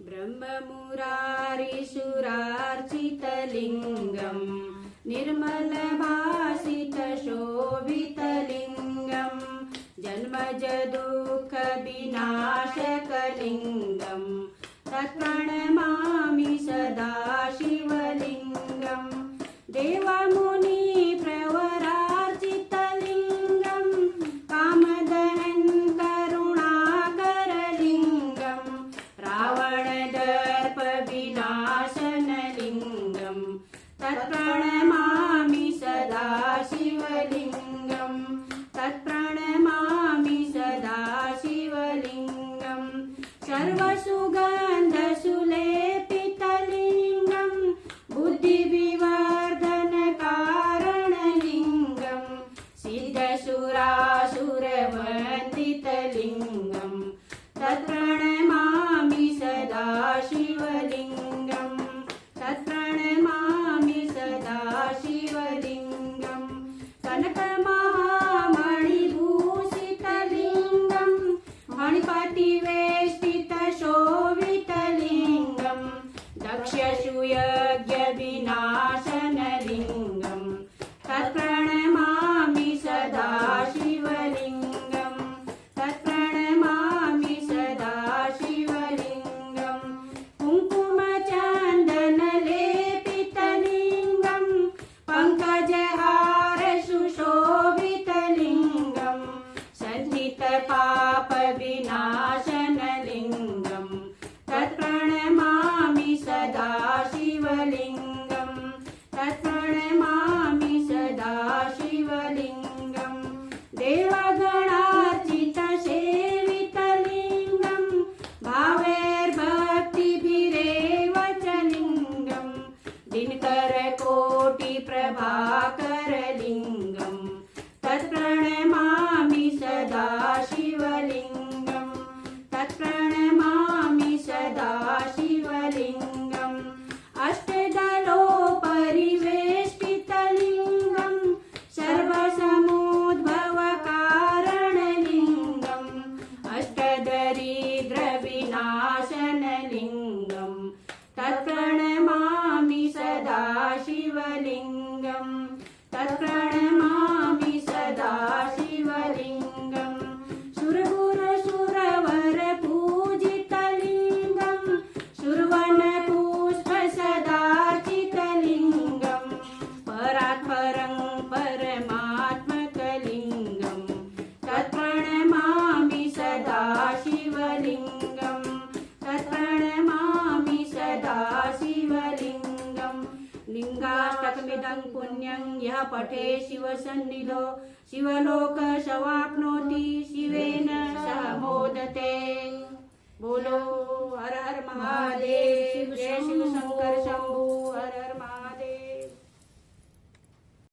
ब्रह्ममुरारिसुरार्चितलिङ्गं निर्मलभासितशोभितलिङ्गं जन्मजदुःखविनाशकलिङ्गं तत्प्रणमामि सदा शिवलिङ्गं देवमुनिप्रवरार्चितलिङ्गं कामदहन् करुणाकरलिङ्गं रावणदर्पविनाशनलिङ्गं तत्प्रणमामि सदा शिवलिङ्गं तत्प्रणमामि सदा शिवलिङ्गं सर्वसुगन्धसुलेपितलिङ्गं बुद्धिविवर्धनकारणलिङ्गं सिद्धसुरासुरवन्दितलिङ्गं तत्प्रणमामि सदा शिवलिङ्गं तत्प्रणमामि सदा शिवलिङ्गं कनकमहामणिभूषितलिङ्गं मणिपतिवेष्टितशोभितलिङ्गं दक्षसुयज्ञविनाशनलिङ्गं तत्प्रणमामि सदा शिवलिङ्गं तत्प्रणमामि सदा शिवलिङ्गं कुङ्कुमचन्दनलेपितलिङ्गं पङ्कजहारसुशोभितलिङ्गं सञ्चितपापविनाशनलिङ्गं तत्प्रणमामि सदा शिवलिङ्गं तत्प्रणमामि सदा शिवलिङ्गं देवगणार्चितसेवितलिङ्गं भावैर्भक्तिभिरेव च लिङ्गं दिनकरकोटिप्रभाकरलिङ्गं तत्प्रणमामि सदा शिवलिङ्गं तत्प्रणमामि सदा शिवलिङ्गम् अष्टदलोपरिवेष्टितलिङ्गं सर्वसमुद्भवकारणलिङ्गम् अष्टदरिद्रविनाशनलिङ्गं तत्प्रणमामि सदा शिवलिङ्गं तत्प्रणमामि सदा शिवलिङ्गं सुरगुरुसुरवरपूजितलिङ्गं सुरवनपुष्पसदार्चितलिङ्गं परात्परं परमात्मकलिङ्गं तत्प्रणमामि सदा शिवलिङ्गं तत्प्रणमामि सदा शिवलिङ्गं लिङ्गाष्टकमिदं पुण्यं यः पठे शिवसन्निधौ शिवलोकमवाप्नोति शिवेन सह मोदते। बोलो हर हर महादेव, जय शिव शंकर शंभु।